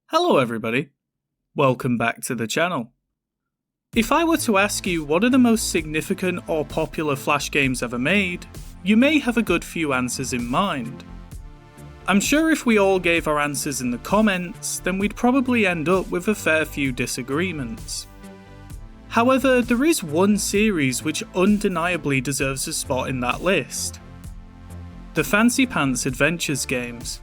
Hello everybody, welcome back to the channel. If I were to ask you what are the most significant or popular Flash games ever made, you may have a good few answers in mind. I'm sure if we all gave our answers in the comments, then we'd probably end up with a fair few disagreements. However, there is one series which undeniably deserves a spot in that list. The Fancy Pants Adventures games.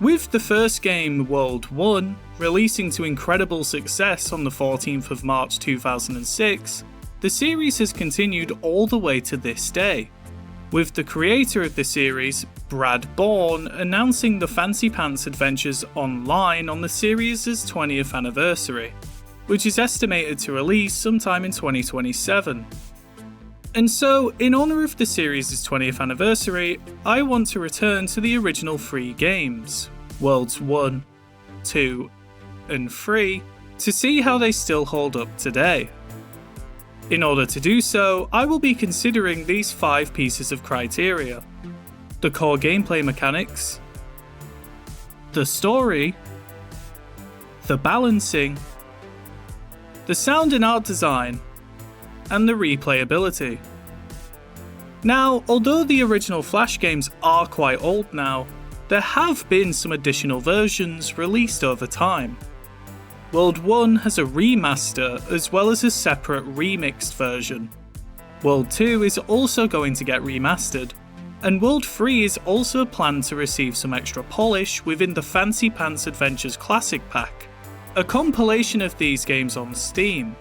With the first game, World 1, releasing to incredible success on the 14th of March 2006, the series has continued all the way to this day, with the creator of the series, Brad Bourne, announcing the Fancy Pants Adventures Online on the series' 20th anniversary, which is estimated to release sometime in 2027. And so, in honour of the series' 20th anniversary, I want to return to the original 3 games, Worlds 1, 2, and 3, to see how they still hold up today. In order to do so, I will be considering these 5 pieces of criteria: the core gameplay mechanics, the story, the balancing, the sound and art design, and the replayability. Now, although the original Flash games are quite old now, there have been some additional versions released over time. World 1 has a remaster as well as a separate remixed version. World 2 is also going to get remastered, and World 3 is also planned to receive some extra polish within the Fancy Pants Adventures Classic Pack, a compilation of these games on Steam.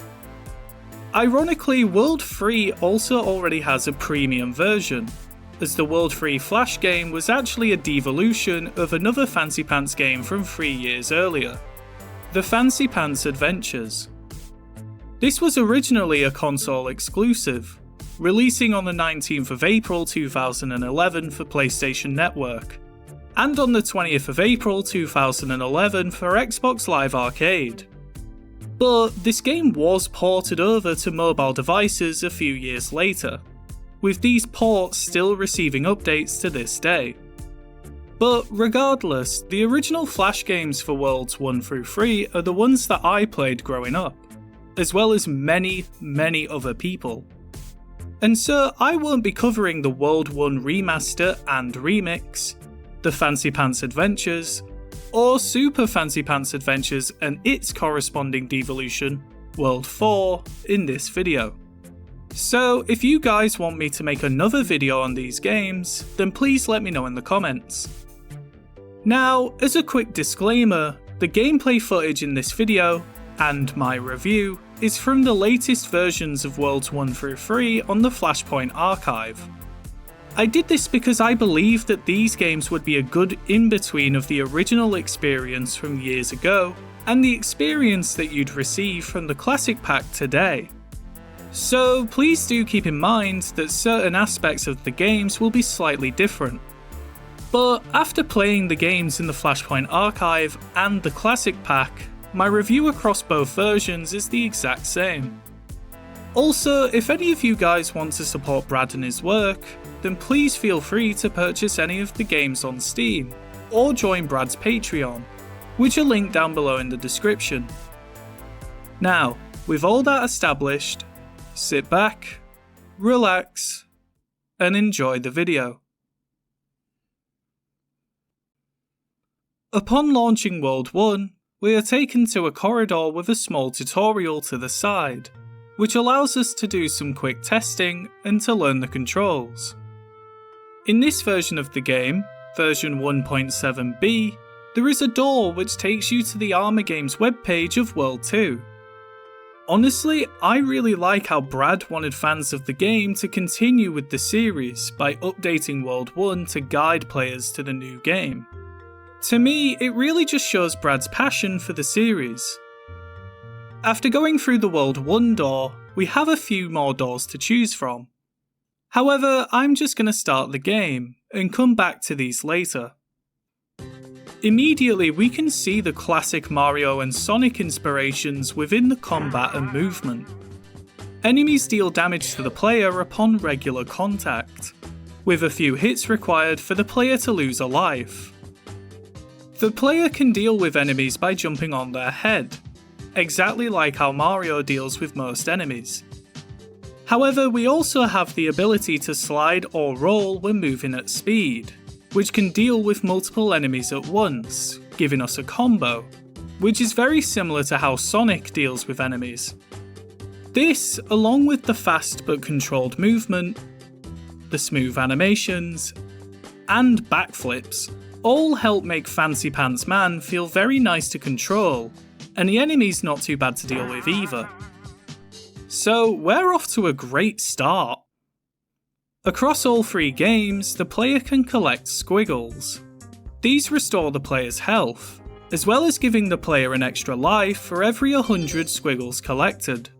Ironically, World 3 also already has a premium version, as the World 3 Flash game was actually a devolution of another Fancy Pants game from 3 years earlier, the Fancy Pants Adventures. This was originally a console exclusive, releasing on the 19th of April 2011 for PlayStation Network, and on the 20th of April 2011 for Xbox Live Arcade. But this game was ported over to mobile devices a few years later, with these ports still receiving updates to this day. But regardless, the original Flash games for Worlds 1 through 3 are the ones that I played growing up, as well as many other people. And so I won't be covering the World 1 remaster and remix, the Fancy Pants Adventures, or Super Fancy Pants Adventures and its corresponding devolution, World 4, in this video. So if you guys want me to make another video on these games, then please let me know in the comments. Now, as a quick disclaimer, the gameplay footage in this video, and my review, is from the latest versions of Worlds 1 through 3 on the Flashpoint Archive. I did this because I believe that these games would be a good in-between of the original experience from years ago, and the experience that you'd receive from the Classic Pack today. So please do keep in mind that certain aspects of the games will be slightly different. But after playing the games in the Flashpoint Archive and the Classic Pack, my review across both versions is the exact same. Also, if any of you guys want to support Brad and his work, then please feel free to purchase any of the games on Steam, or join Brad's Patreon, which are linked down below in the description. Now, with all that established, sit back, relax, and enjoy the video. Upon launching World 1, we are taken to a corridor with a small tutorial to the side, which allows us to do some quick testing and to learn the controls. In this version of the game, version 1.7b, there is a door which takes you to the Armour Games webpage of World 2. Honestly, I really like how Brad wanted fans of the game to continue with the series by updating World 1 to guide players to the new game. To me, it really just shows Brad's passion for the series. After going through the World 1 door, we have a few more doors to choose from. However, I'm just going to start the game, and come back to these later. Immediately we can see the classic Mario and Sonic inspirations within the combat and movement. Enemies deal damage to the player upon regular contact, with a few hits required for the player to lose a life. The player can deal with enemies by jumping on their head, exactly like how Mario deals with most enemies. However, we also have the ability to slide or roll when moving at speed, which can deal with multiple enemies at once, giving us a combo, which is very similar to how Sonic deals with enemies. This, along with the fast but controlled movement, the smooth animations, and backflips, all help make Fancy Pants Man feel very nice to control, and the enemy's not too bad to deal with either. So we're off to a great start. Across all three games, the player can collect squiggles. These restore the player's health, as well as giving the player an extra life for every 100 squiggles collected.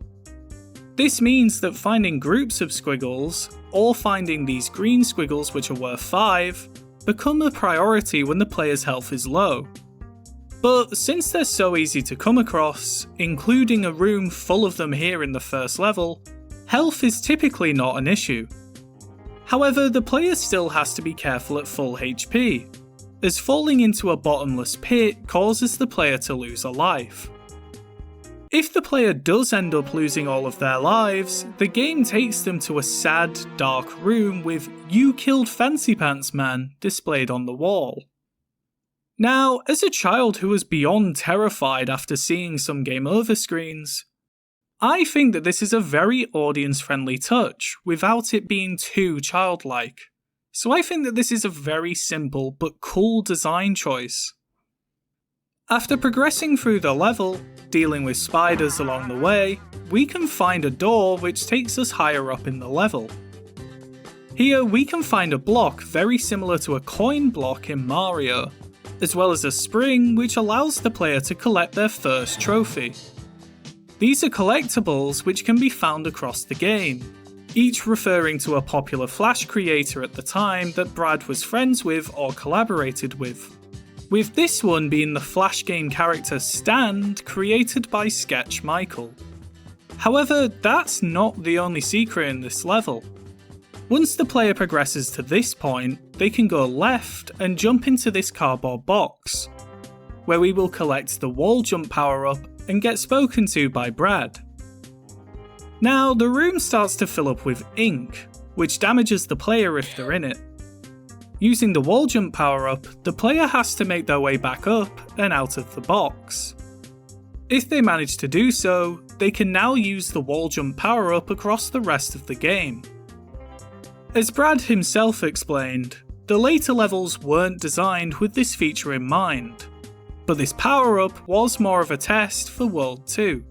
This means that finding groups of squiggles, or finding these green squiggles which are worth 5, become a priority when the player's health is low. But since they're so easy to come across, including a room full of them here in the first level, health is typically not an issue. However, the player still has to be careful at full HP, as falling into a bottomless pit causes the player to lose a life. If the player does end up losing all of their lives, the game takes them to a sad, dark room with "You killed Fancy Pants Man" displayed on the wall. Now, as a child who was beyond terrified after seeing some game over screens, I think that this is a very audience-friendly touch without it being too childlike. So I think that this is a very simple but cool design choice. After progressing through the level, dealing with spiders along the way, we can find a door which takes us higher up in the level. Here we can find a block very similar to a coin block in Mario, as well as a spring which allows the player to collect their first trophy. These are collectibles which can be found across the game, each referring to a popular Flash creator at the time that Brad was friends with or collaborated with this one being the Flash game character Stand created by Sketch Michael. However, that's not the only secret in this level. Once the player progresses to this point, they can go left and jump into this cardboard box, where we will collect the wall jump power up and get spoken to by Brad. Now, the room starts to fill up with ink, which damages the player if they're in it. Using the wall jump power up, the player has to make their way back up and out of the box. If they manage to do so, they can now use the wall jump power up across the rest of the game. As Brad himself explained, the later levels weren't designed with this feature in mind, but this power up was more of a test for World 2.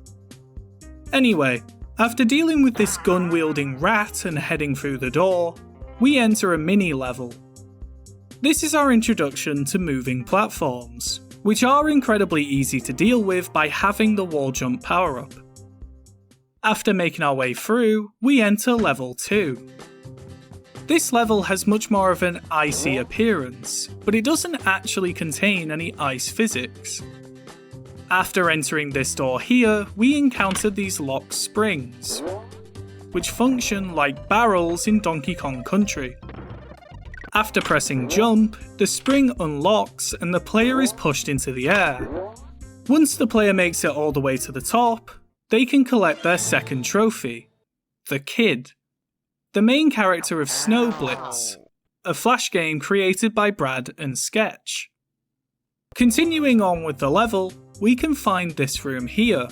Anyway, after dealing with this gun wielding rat and heading through the door, we enter a mini level. This is our introduction to moving platforms, which are incredibly easy to deal with by having the wall jump power up. After making our way through, we enter level 2. This level has much more of an icy appearance, but it doesn't actually contain any ice physics. After entering this door here, we encounter these locked springs, which function like barrels in Donkey Kong Country. After pressing jump, the spring unlocks and the player is pushed into the air. Once the player makes it all the way to the top, they can collect their second trophy, the Kid, the main character of Snow Blitz, a Flash game created by Brad and Sketch. Continuing on with the level, we can find this room here,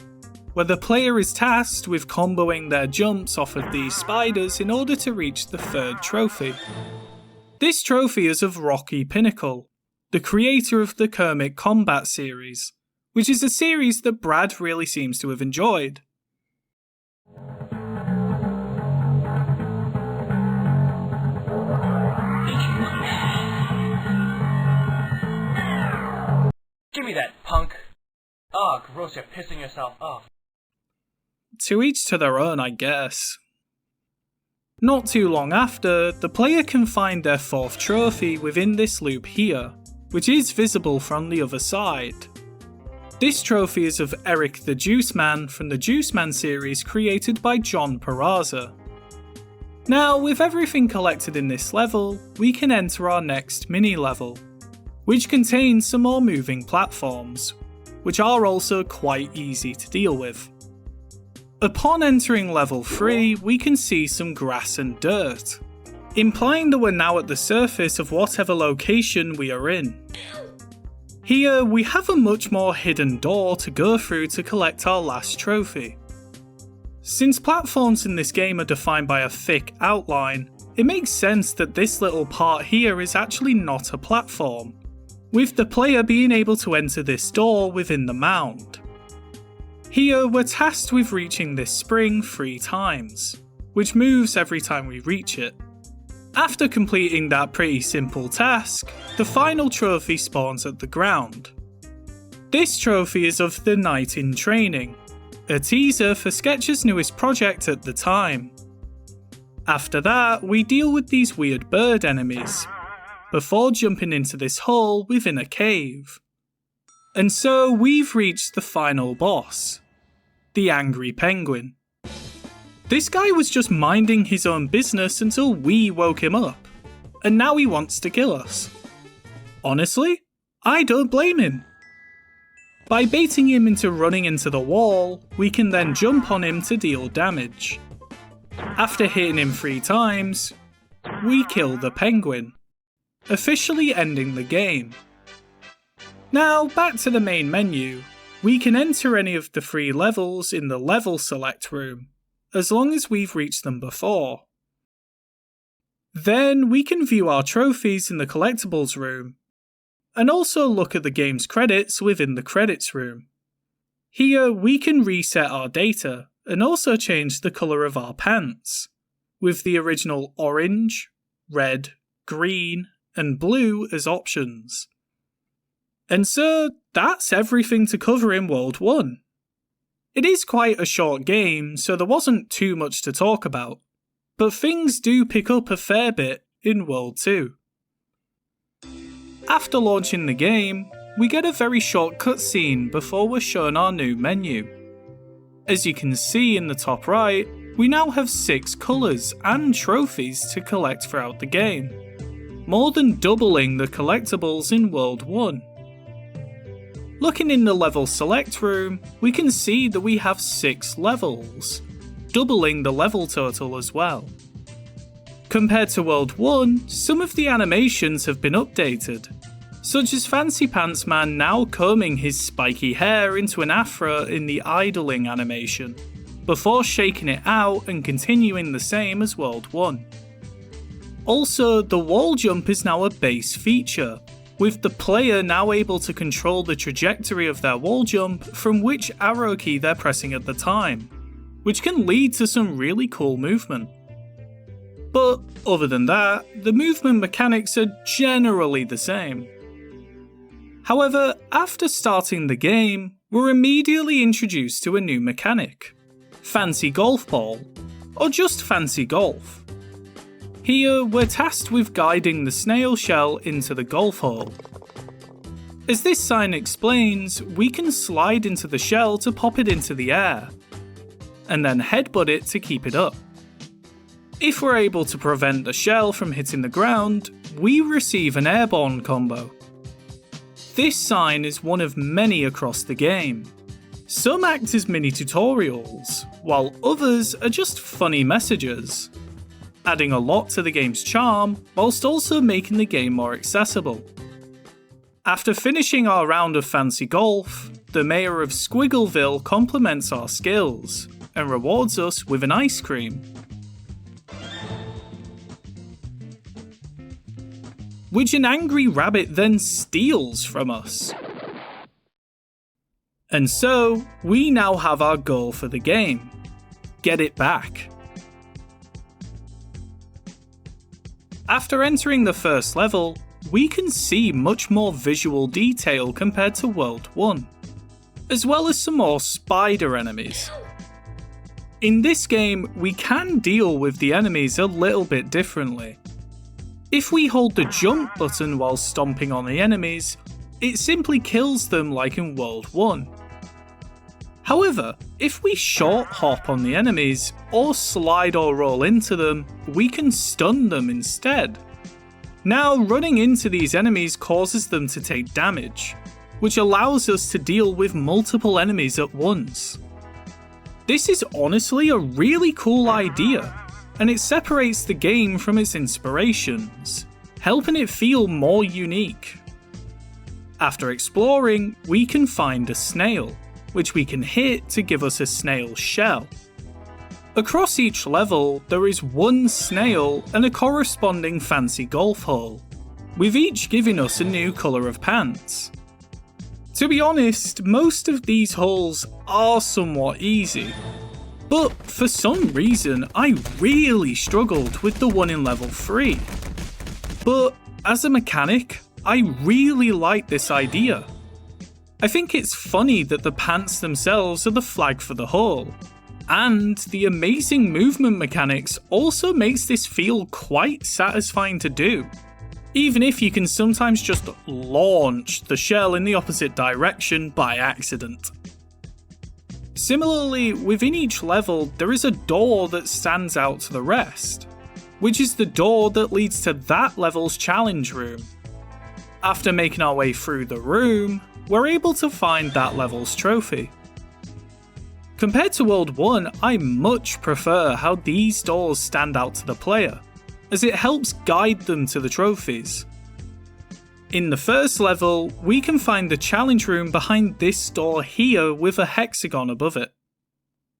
where the player is tasked with comboing their jumps off of these spiders in order to reach the third trophy. This trophy is of Rocky Pinnacle, the creator of the Kermit Combat series, which is a series that Brad really seems to have enjoyed. Give me that, punk! Oh, gross, you're pissing yourself off. To each to their own, I guess. Not too long after, the player can find their fourth trophy within this loop here, which is visible from the other side. This trophy is of Eric the Juice Man from the Juice Man series created by John Peraza. Now, with everything collected in this level, we can enter our next mini level. which contains some more moving platforms, which are also quite easy to deal with. Upon entering level 3, we can see some grass and dirt, implying that we're now at the surface of whatever location we are in. Here we have a much more hidden door to go through to collect our last trophy. Since platforms in this game are defined by a thick outline, it makes sense that this little part here is actually not a platform, with the player being able to enter this door within the mound. Here we're tasked with reaching this spring 3 times, which moves every time we reach it. After completing that pretty simple task, the final trophy spawns at the ground. This trophy is of the Knight in Training, a teaser for Sketch's newest project at the time. After that, we deal with these weird bird enemies, before jumping into this hole within a cave. And so we've reached the final boss, the Angry Penguin. This guy was just minding his own business until we woke him up, and now he wants to kill us. Honestly, I don't blame him. By baiting him into running into the wall, we can then jump on him to deal damage. After hitting him 3 times, we kill the penguin, officially ending the game. Now back to the main menu. We can enter any of the 3 levels in the level select room, as long as we've reached them before. Then we can view our trophies in the collectibles room, and also look at the game's credits within the credits room. Here we can reset our data, and also change the colour of our pants, with the original orange, red, green, and blue as options. And so that's everything to cover in World 1. It is quite a short game, so there wasn't too much to talk about, but things do pick up a fair bit in World 2. After launching the game, we get a very short cutscene before we're shown our new menu. As you can see in the top right, we now have 6 colours and trophies to collect throughout the game, more than doubling the collectibles in World 1. Looking in the level select room, we can see that we have 6 levels, doubling the level total as well. Compared to World 1, some of the animations have been updated, such as Fancy Pants Man now combing his spiky hair into an afro in the idling animation, before shaking it out and continuing the same as World 1. Also, the wall jump is now a base feature, with the player now able to control the trajectory of their wall jump from which arrow key they're pressing at the time, which can lead to some really cool movement. But other than that, the movement mechanics are generally the same. However, after starting the game, we're immediately introduced to a new mechanic, Fancy Golf Ball, or just Fancy Golf. Here, we're tasked with guiding the snail shell into the golf hole. As this sign explains, we can slide into the shell to pop it into the air, and then headbutt it to keep it up. If we're able to prevent the shell from hitting the ground, we receive an airborne combo. This sign is one of many across the game. Some act as mini tutorials, while others are just funny messages, adding a lot to the game's charm, whilst also making the game more accessible. After finishing our round of Fancy Golf, the mayor of Squiggleville compliments our skills, and rewards us with an ice cream, which an angry rabbit then steals from us. And so, we now have our goal for the game: get it back. After entering the first level, we can see much more visual detail compared to World 1, as well as some more spider enemies. In this game, we can deal with the enemies a little bit differently. If we hold the jump button while stomping on the enemies, it simply kills them like in World 1. However, if we short hop on the enemies, or slide or roll into them, we can stun them instead. Now, running into these enemies causes them to take damage, which allows us to deal with multiple enemies at once. This is honestly a really cool idea, and it separates the game from its inspirations, helping it feel more unique. After exploring, we can find a snail, which we can hit to give us a snail shell. Across each level, there is one snail and a corresponding fancy golf hole, with each giving us a new colour of pants. To be honest, most of these holes are somewhat easy, but for some reason I really struggled with the one in level 3. But as a mechanic, I really like this idea. I think it's funny that the pants themselves are the flag for the hole, and the amazing movement mechanics also makes this feel quite satisfying to do, even if you can sometimes just launch the shell in the opposite direction by accident. Similarly, within each level there is a door that stands out to the rest, which is the door that leads to that level's challenge room. After making our way through the room, we're able to find that level's trophy. Compared to World 1, I much prefer how these doors stand out to the player, as it helps guide them to the trophies. In the first level, we can find the challenge room behind this door here with a hexagon above it.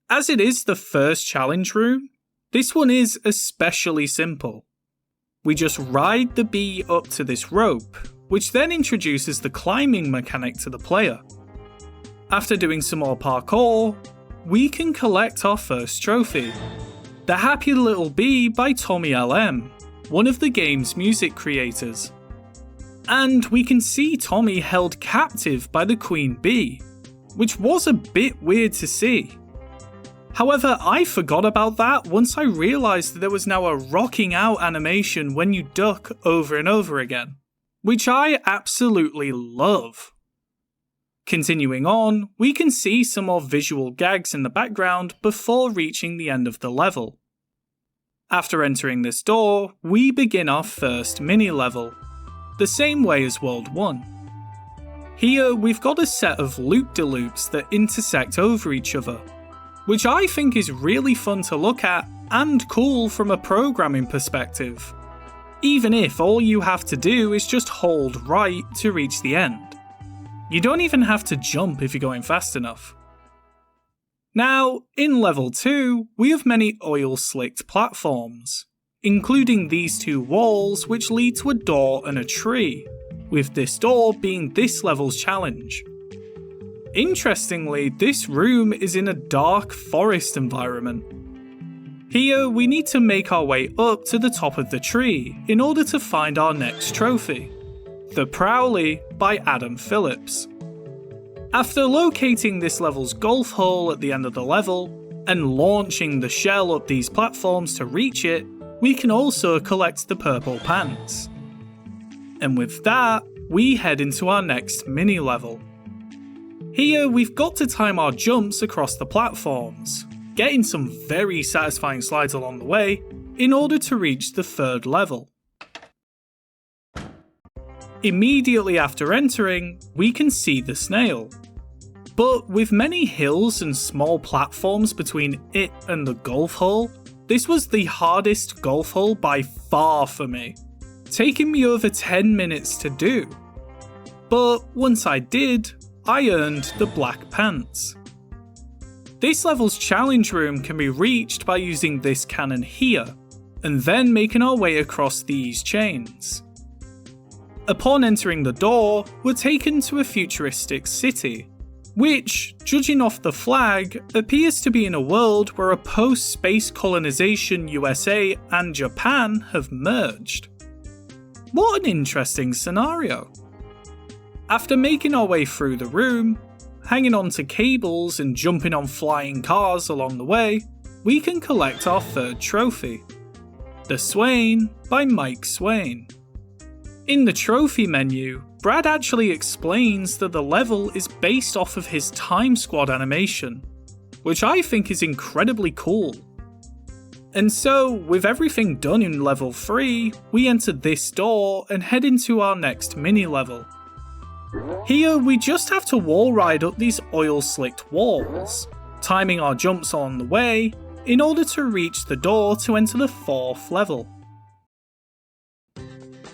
As it is the first challenge room, this one is especially simple. We just ride the bee up to this rope, which then introduces the climbing mechanic to the player. After doing some more parkour, we can collect our first trophy, The Happy Little Bee by Tommy LM, one of the game's music creators. And we can see Tommy held captive by the queen bee, which was a bit weird to see. However, I forgot about that once I realised that there was now a rocking out animation when you duck over and over again, which I absolutely love. Continuing on, we can see some more visual gags in the background before reaching the end of the level. After entering this door, we begin our first mini-level, the same way as World 1. Here we've got a set of loop-de-loops that intersect over each other, which I think is really fun to look at and cool from a programming perspective, even if all you have to do is just hold right to reach the end. You don't even have to jump if you're going fast enough. Now, in level 2, we have many oil-slicked platforms, including these two walls which lead to a door and a tree, with this door being this level's challenge. Interestingly, this room is in a dark forest environment. Here, we need to make our way up to the top of the tree in order to find our next trophy, The Prowley by Adam Phillips. After locating this level's golf hole at the end of the level, and launching the shell up these platforms to reach it, we can also collect the purple pants. And with that, we head into our next mini-level. Here we've got to time our jumps across the platforms, getting some very satisfying slides along the way, in order to reach the third level. Immediately after entering, we can see the snail. But with many hills and small platforms between it and the golf hole, this was the hardest golf hole by far for me, taking me over 10 minutes to do. But once I did, I earned the black pants. This level's challenge room can be reached by using this cannon here, and then making our way across these chains. Upon entering the door, we're taken to a futuristic city, which, judging off the flag, appears to be in a world where a post-space colonization USA and Japan have merged. What an interesting scenario. After making our way through the room, hanging onto cables and jumping on flying cars along the way, we can collect our third trophy, The Swain by Mike Swain. In the trophy menu, Brad actually explains that the level is based off of his Time Squad animation, which I think is incredibly cool. And so, with everything done in level 3, we enter this door and head into our next mini level. Here we just have to wall ride up these oil slicked walls, timing our jumps on the way in order to reach the door to enter the 4th level.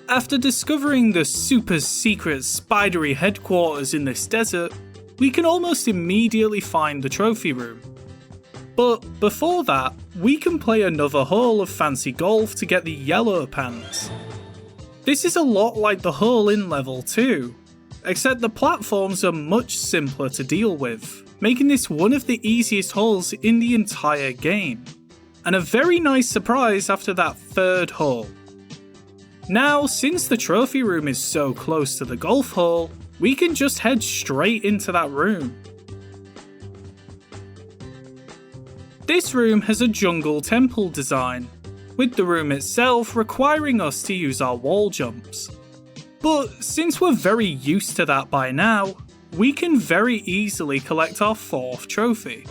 After discovering the super secret spidery headquarters in this desert, we can almost immediately find the trophy room. But before that, we can play another hole of fancy golf to get the yellow pants. This is a lot like the hole in level 2, except the platforms are much simpler to deal with, making this one of the easiest holes in the entire game, and a very nice surprise after that 3rd hole. Now, since the trophy room is so close to the golf hole, we can just head straight into that room. This room has a jungle temple design, with the room itself requiring us to use our wall jumps. But since we're very used to that by now, we can very easily collect our 4th trophy.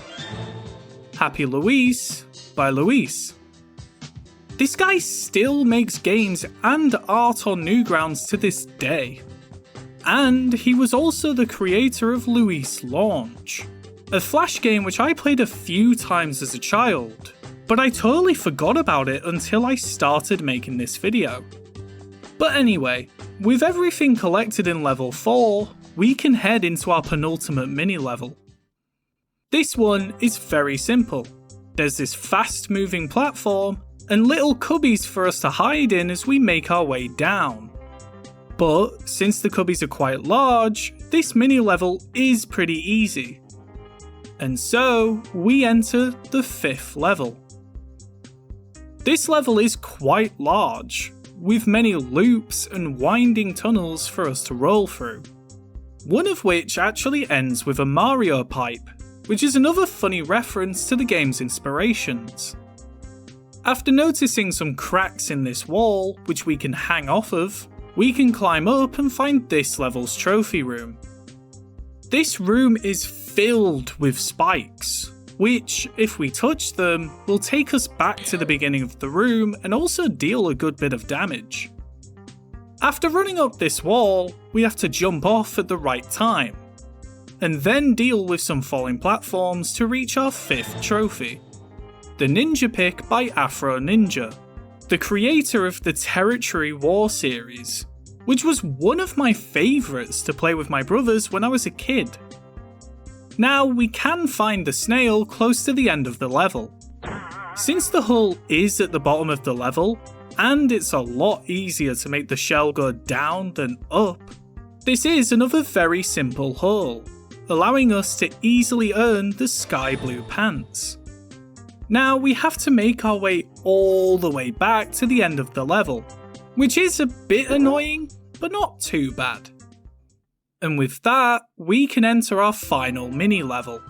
Happy Luis by Luis. This guy still makes games and art on Newgrounds to this day. And he was also the creator of Luis Launch, a Flash game which I played a few times as a child, but I totally forgot about it until I started making this video. But anyway, with everything collected in level 4, we can head into our penultimate mini level. This one is very simple. There's this fast moving platform and little cubbies for us to hide in as we make our way down. But since the cubbies are quite large, this mini level is pretty easy. And so, we enter the 5th level. This level is quite large, with many loops and winding tunnels for us to roll through. One of which actually ends with a Mario pipe, which is another funny reference to the game's inspirations. After noticing some cracks in this wall, which we can hang off of, we can climb up and find this level's trophy room. This room is filled with spikes, which, if we touch them, will take us back to the beginning of the room and also deal a good bit of damage. After running up this wall, we have to jump off at the right time, and then deal with some falling platforms to reach our 5th trophy, the Ninja Pick by Afro Ninja, the creator of the Territory War series, which was one of my favourites to play with my brothers when I was a kid. Now, we can find the snail close to the end of the level. Since the hull is at the bottom of the level, and it's a lot easier to make the shell go down than up, this is another very simple hull, allowing us to easily earn the sky blue pants. Now, we have to make our way all the way back to the end of the level, which is a bit annoying, but not too bad. And with that, we can enter our final mini level.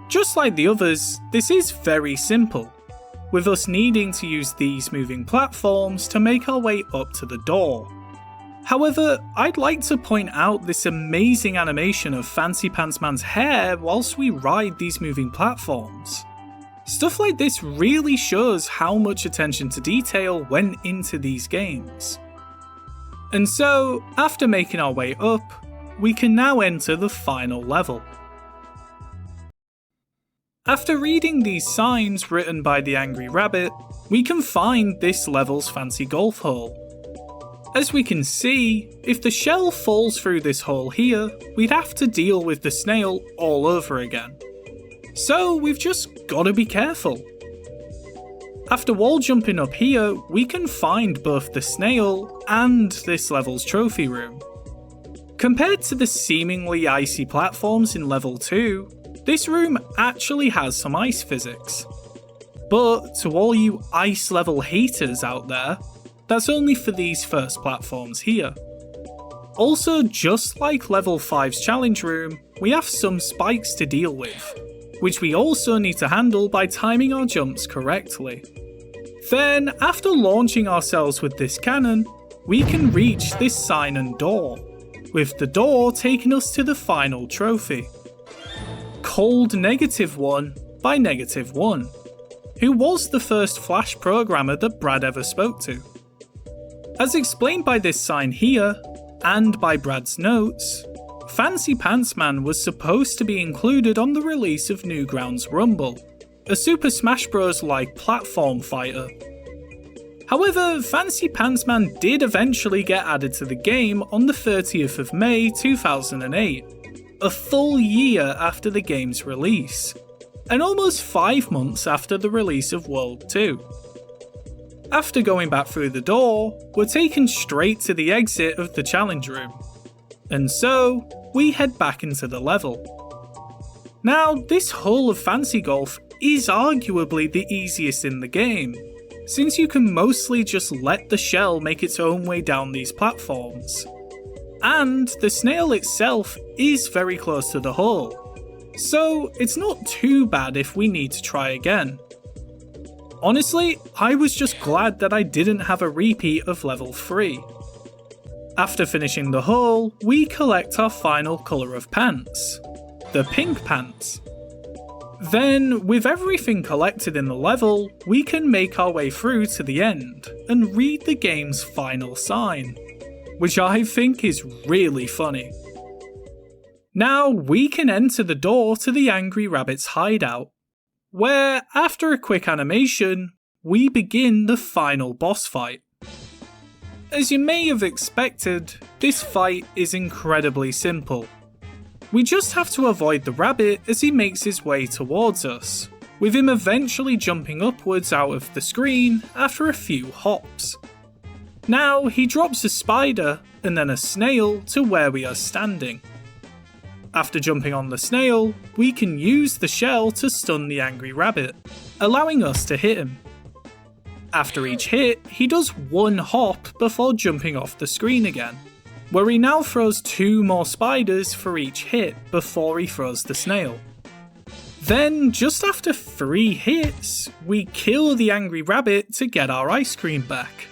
Just like the others, this is very simple, with us needing to use these moving platforms to make our way up to the door. However, I'd like to point out this amazing animation of Fancy Pants Man's hair whilst we ride these moving platforms. Stuff like this really shows how much attention to detail went into these games. And so, after making our way up, we can now enter the final level. After reading these signs written by the Angry Rabbit, we can find this level's fancy golf hole. As we can see, if the shell falls through this hole here, we'd have to deal with the snail all over again. So we've just gotta be careful. After wall jumping up here, we can find both the snail and this level's trophy room. Compared to the seemingly icy platforms in level 2, this room actually has some ice physics. But to all you ice level haters out there, that's only for these first platforms here. Also, just like level 5's challenge room, we have some spikes to deal with, which we also need to handle by timing our jumps correctly. Then, after launching ourselves with this cannon, we can reach this sign and door, with the door taking us to the final trophy. Cold -1 by -1, who was the first Flash programmer that Brad ever spoke to. As explained by this sign here, and by Brad's notes, Fancy Pants Man was supposed to be included on the release of Newgrounds Rumble, a Super Smash Bros.-like platform fighter. However, Fancy Pants Man did eventually get added to the game on the 30th of May 2008, a full year after the game's release, and almost 5 months after the release of World 2. After going back through the door, we're taken straight to the exit of the challenge room, and so we head back into the level. Now, this hull of Fancy Golf is arguably the easiest in the game, since you can mostly just let the shell make its own way down these platforms. And the snail itself is very close to the hull, so it's not too bad if we need to try again. Honestly, I was just glad that I didn't have a repeat of level 3. After finishing the hull, we collect our final colour of pants, the pink pants. Then, with everything collected in the level, we can make our way through to the end and read the game's final sign, which I think is really funny. Now we can enter the door to the Angry Rabbit's hideout, where, after a quick animation, we begin the final boss fight. As you may have expected, this fight is incredibly simple. We just have to avoid the rabbit as he makes his way towards us, with him eventually jumping upwards out of the screen after a few hops. Now he drops a spider and then a snail to where we are standing. After jumping on the snail, we can use the shell to stun the angry rabbit, allowing us to hit him. After each hit, he does one hop before jumping off the screen again, where he now throws 2 more spiders for each hit before he throws the snail. Then, just after 3 hits, we kill the angry rabbit to get our ice cream back.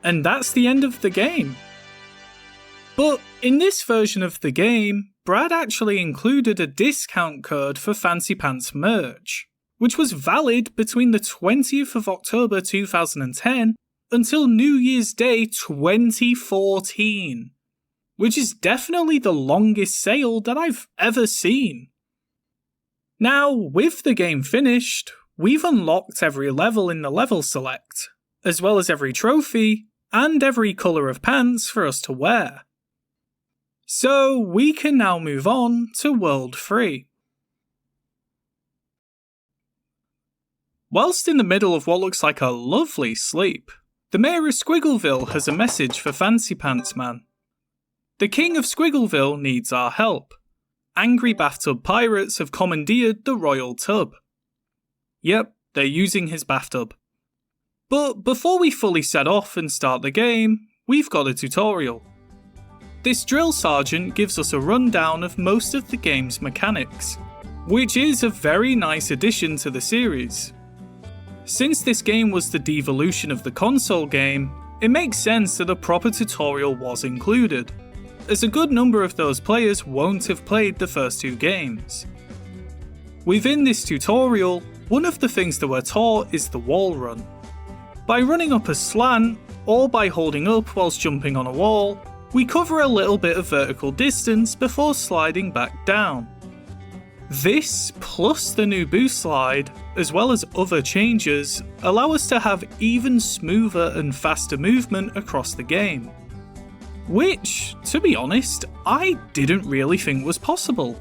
And that's the end of the game. But in this version of the game, Brad actually included a discount code for Fancy Pants merch, which was valid between the 20th of October 2010 until New Year's Day 2014, which is definitely the longest sale that I've ever seen. Now, with the game finished, we've unlocked every level in the level select, as well as every trophy, and every colour of pants for us to wear. So we can now move on to World 3. Whilst in the middle of what looks like a lovely sleep, the Mayor of Squiggleville has a message for Fancy Pants Man. The King of Squiggleville needs our help. Angry bathtub pirates have commandeered the royal tub. Yep, they're using his bathtub. But before we fully set off and start the game, we've got a tutorial. This drill sergeant gives us a rundown of most of the game's mechanics, which is a very nice addition to the series. Since this game was the devolution of the console game, it makes sense that a proper tutorial was included, as a good number of those players won't have played the first 2 games. Within this tutorial, one of the things that we're taught is the wall run. By running up a slant, or by holding up whilst jumping on a wall, we cover a little bit of vertical distance before sliding back down. This, plus the new boost slide, as well as other changes, allow us to have even smoother and faster movement across the game. Which, to be honest, I didn't really think was possible.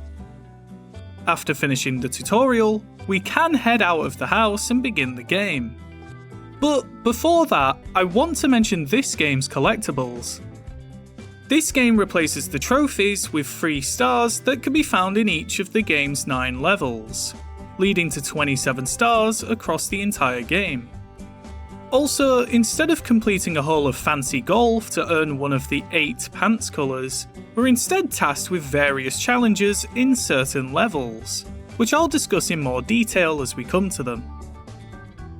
After finishing the tutorial, we can head out of the house and begin the game. But before that, I want to mention this game's collectibles. This game replaces the trophies with 3 stars that can be found in each of the game's 9 levels, leading to 27 stars across the entire game. Also, instead of completing a hull of Fancy Golf to earn one of the 8 pants colours, we're instead tasked with various challenges in certain levels, which I'll discuss in more detail as we come to them.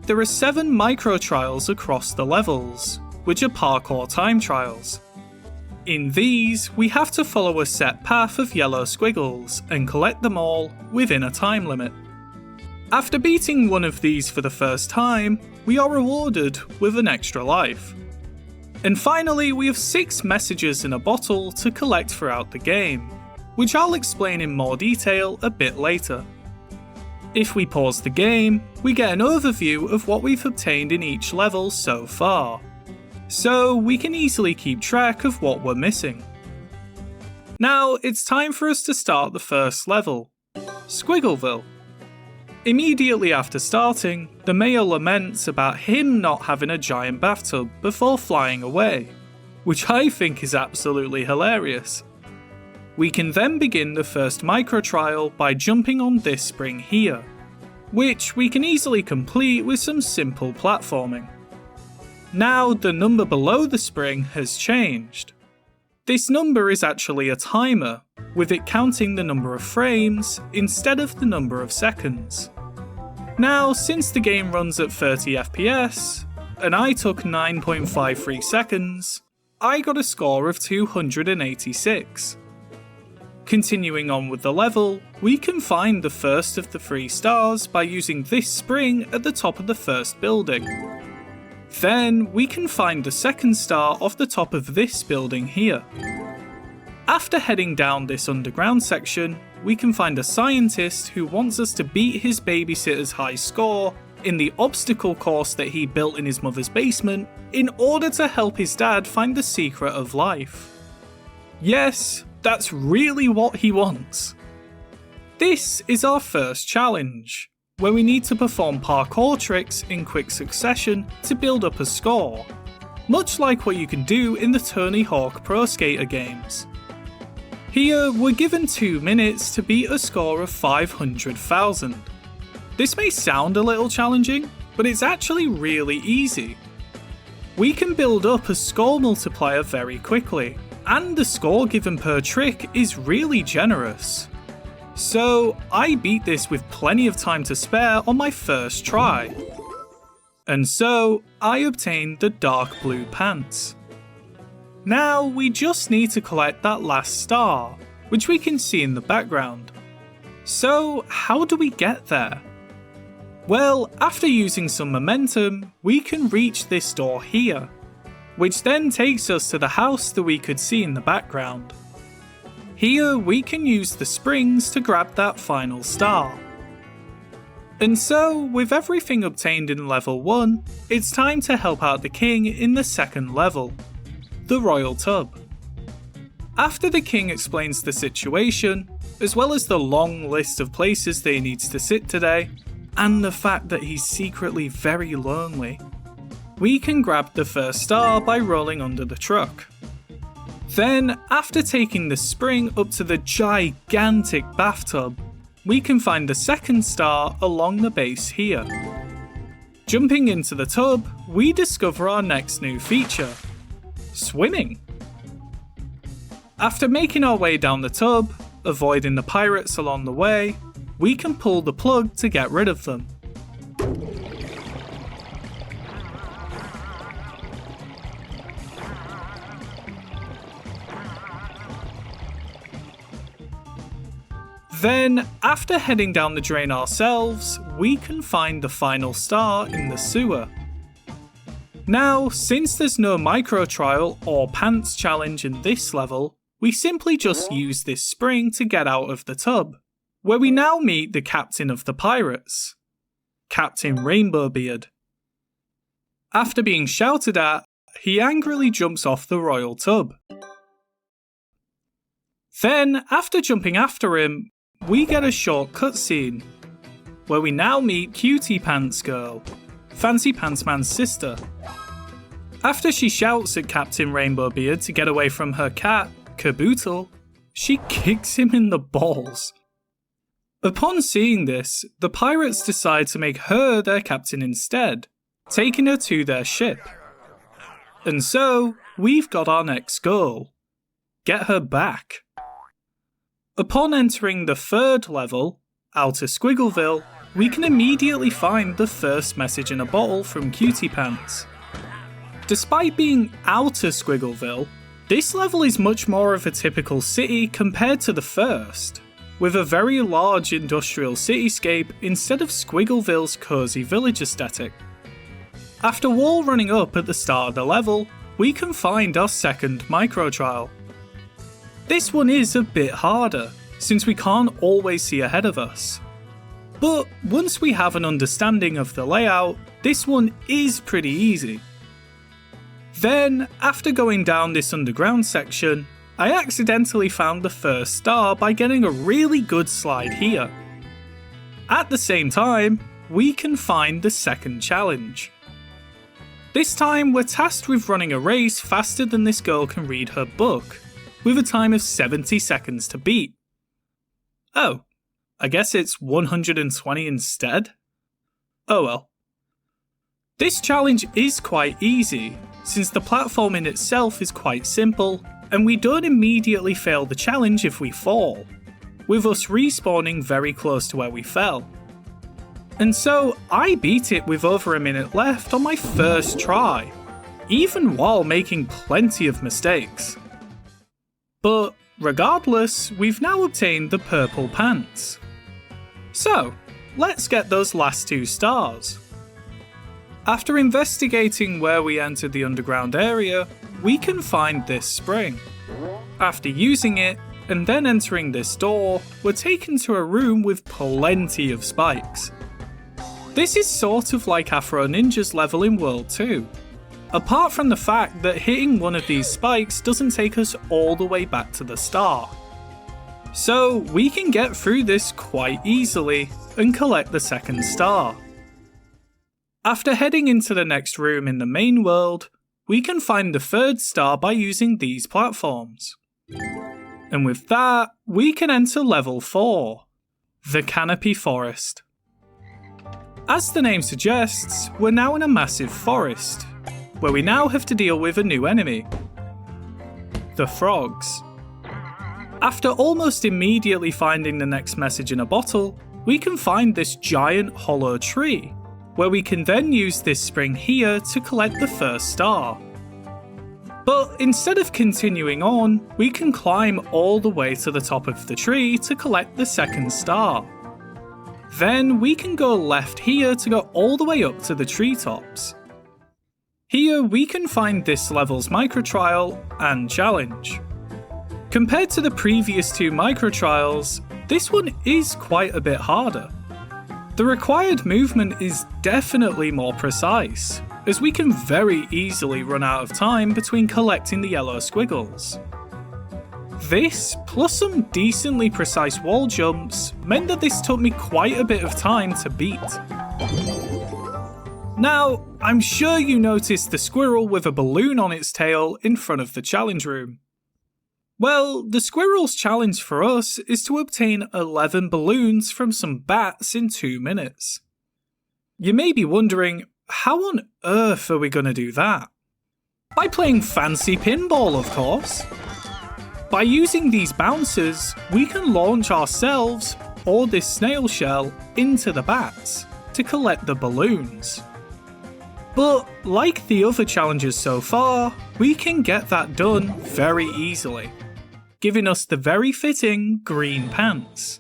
There are 7 micro trials across the levels, which are parkour time trials. In these, we have to follow a set path of yellow squiggles and collect them all within a time limit. After beating one of these for the first time, we are rewarded with an extra life. And finally, we have 6 messages in a bottle to collect throughout the game, which I'll explain in more detail a bit later. If we pause the game, we get an overview of what we've obtained in each level so far, so we can easily keep track of what we're missing. Now it's time for us to start the first level, Squiggleville. Immediately after starting, the mayor laments about him not having a giant bathtub before flying away, which I think is absolutely hilarious. We can then begin the first micro trial by jumping on this spring here, which we can easily complete with some simple platforming. Now the number below the spring has changed. This number is actually a timer, with it counting the number of frames instead of the number of seconds. Now, since the game runs at 30 FPS, and I took 9.53 seconds, I got a score of 286. Continuing on with the level, we can find the first of the 3 stars by using this spring at the top of the first building. Then we can find the second star off the top of this building here. After heading down this underground section, we can find a scientist who wants us to beat his babysitter's high score in the obstacle course that he built in his mother's basement in order to help his dad find the secret of life. Yes, that's really what he wants. This is our first challenge, where we need to perform parkour tricks in quick succession to build up a score, much like what you can do in the Tony Hawk Pro Skater games. Here, we're given 2 minutes to beat a score of 500,000. This may sound a little challenging, but it's actually really easy. We can build up a score multiplier very quickly, and the score given per trick is really generous. So, I beat this with plenty of time to spare on my first try. And so, I obtained the dark blue pants. Now, we just need to collect that last star, which we can see in the background. So, how do we get there? Well, after using some momentum, we can reach this door here, which then takes us to the house that we could see in the background. Here, we can use the springs to grab that final star. And so, with everything obtained in level 1, it's time to help out the king in the second level, the royal tub. After the king explains the situation, as well as the long list of places that he needs to sit today, and the fact that he's secretly very lonely, we can grab the first star by rolling under the truck. Then, after taking the spring up to the gigantic bathtub, we can find the second star along the base here. Jumping into the tub, we discover our next new feature: swimming. After making our way down the tub, avoiding the pirates along the way, we can pull the plug to get rid of them. Then, after heading down the drain ourselves, we can find the final star in the sewer. Now, since there's no micro trial or pants challenge in this level, we simply just use this spring to get out of the tub, where we now meet the captain of the pirates, Captain Rainbowbeard. After being shouted at, he angrily jumps off the royal tub. Then, after jumping after him, we get a short cutscene, where we now meet Cutie Pants Girl, Fancy Pants Man's sister. After she shouts at Captain Rainbowbeard to get away from her cat, Caboodle, she kicks him in the balls. Upon seeing this, the pirates decide to make her their captain instead, taking her to their ship. And so, we've got our next goal: get her back. Upon entering the third level, Outer Squiggleville, we can immediately find the first message in a bottle from Cutie Pants. Despite being Outer Squiggleville, this level is much more of a typical city compared to the first. with a very large industrial cityscape instead of Squiggleville's cosy village aesthetic. After wall running up at the start of the level, we can find our second micro trial. This one is a bit harder, since we can't always see ahead of us. But once we have an understanding of the layout, this one is pretty easy. Then, after going down this underground section, I accidentally found the first star by getting a really good slide here. At the same time, we can find the second challenge. This time we're tasked with running a race faster than this girl can read her book, with a time of 70 seconds to beat. Oh, I guess it's 120 instead? Oh well. This challenge is quite easy, since the platform in itself is quite simple, and we don't immediately fail the challenge if we fall, with us respawning very close to where we fell. And so I beat it with over a minute left on my first try, even while making plenty of mistakes. But regardless, we've now obtained the purple pants. So, let's get those last 2 stars. After investigating where we entered the underground area, we can find this spring. After using it, and then entering this door, we're taken to a room with plenty of spikes. This is sort of like Afro Ninja's level in World 2, apart from the fact that hitting one of these spikes doesn't take us all the way back to the start. So we can get through this quite easily and collect the second star. After heading into the next room in the main world, we can find the third star by using these platforms. And with that, we can enter level 4, the Canopy Forest. As the name suggests, we're now in a massive forest, where we now have to deal with a new enemy, the frogs. After almost immediately finding the next message in a bottle, we can find this giant hollow tree, where we can then use this spring here to collect the first star. But instead of continuing on, we can climb all the way to the top of the tree to collect the second star. Then we can go left here to go all the way up to the treetops. Here we can find this level's micro trial and challenge. Compared to the previous 2 micro trials, this one is quite a bit harder. The required movement is definitely more precise, as we can very easily run out of time between collecting the yellow squiggles. This, plus some decently precise wall jumps, meant that this took me quite a bit of time to beat. Now, I'm sure you noticed the squirrel with a balloon on its tail in front of the challenge room. Well, the squirrel's challenge for us is to obtain 11 balloons from some bats in 2 minutes. You may be wondering, how on earth are we going to do that? By playing fancy pinball, of course. By using these bouncers, we can launch ourselves, or this snail shell, into the bats to collect the balloons. But like the other challenges so far, we can get that done very easily, giving us the very fitting green pants.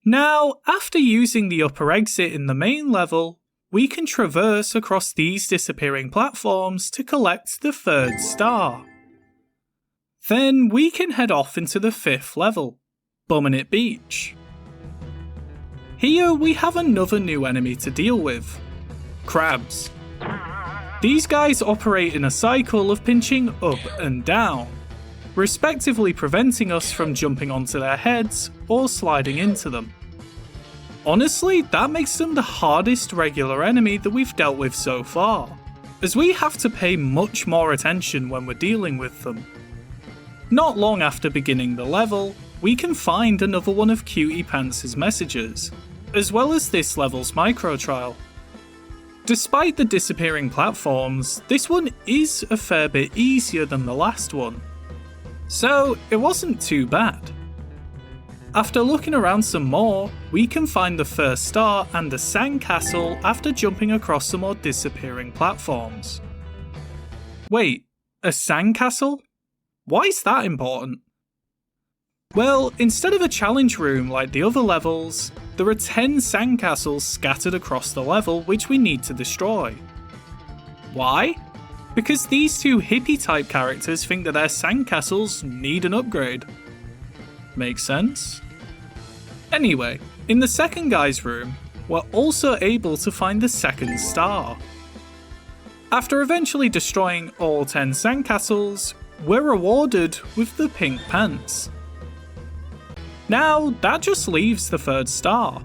Now, after using the upper exit in the main level, we can traverse across these disappearing platforms to collect the third star. Then we can head off into the 5th level, Bumminit Beach. Here we have another new enemy to deal with, crabs. These guys operate in a cycle of pinching up and down, respectively preventing us from jumping onto their heads or sliding into them. Honestly, that makes them the hardest regular enemy that we've dealt with so far, as we have to pay much more attention when we're dealing with them. Not long after beginning the level, we can find another one of Cutie Pants' messages, as well as this level's micro trial. Despite the disappearing platforms, this one is a fair bit easier than the last one, so it wasn't too bad. After looking around some more, we can find the first star and a sandcastle after jumping across some more disappearing platforms. Wait, a sandcastle? Why is that important? Well, instead of a challenge room like the other levels, there are 10 sandcastles scattered across the level which we need to destroy. Why? Because these two hippie-type characters think that their sandcastles need an upgrade. Makes sense? Anyway, in the second guy's room, we're also able to find the second star. After eventually destroying all 10 sandcastles, we're rewarded with the pink pants. Now, that just leaves the third star,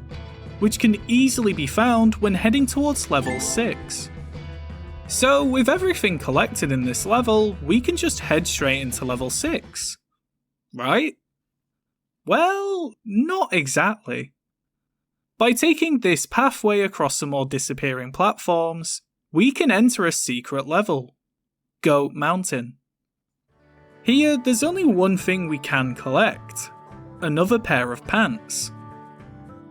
which can easily be found when heading towards level 6. So, with everything collected in this level, we can just head straight into level 6. Right? Well, not exactly. By taking this pathway across some more disappearing platforms, we can enter a secret level, Goat Mountain. Here, there's only one thing we can collect, another pair of pants.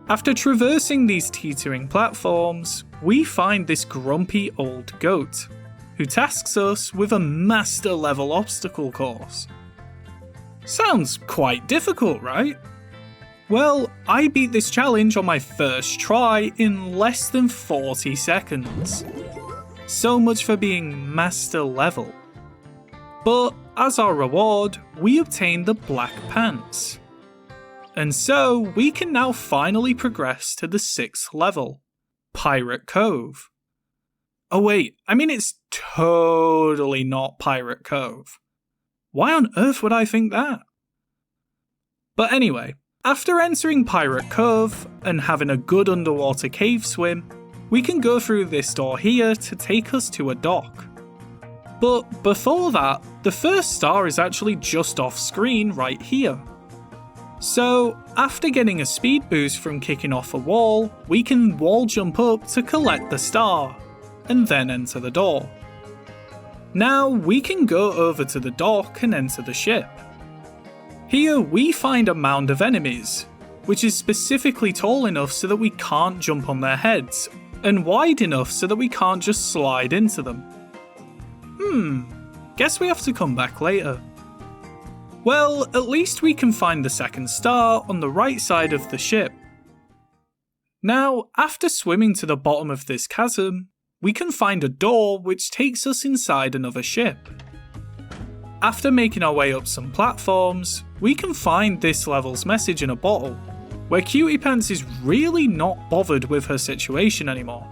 After traversing these teetering platforms, we find this grumpy old goat, who tasks us with a master level obstacle course. Sounds quite difficult, right? Well, I beat this challenge on my first try in less than 40 seconds. So much for being master level. But as our reward, we obtain the black pants. And so we can now finally progress to the 6th level, Pirate Cove. Oh wait, I mean it's totally not Pirate Cove. Why on earth would I think that? But anyway, after entering Pirate Cove and having a good underwater cave swim, we can go through this door here to take us to a dock. But before that, the first star is actually just off screen right here. So, after getting a speed boost from kicking off a wall, we can wall jump up to collect the star, and then enter the door. Now, we can go over to the dock and enter the ship. Here, we find a mound of enemies, which is specifically tall enough so that we can't jump on their heads, and wide enough so that we can't just slide into them. Guess we have to come back later. Well, at least we can find the second star on the right side of the ship. Now, after swimming to the bottom of this chasm, we can find a door which takes us inside another ship. After making our way up some platforms, we can find this level's message in a bottle, where Cutie Pants is really not bothered with her situation anymore.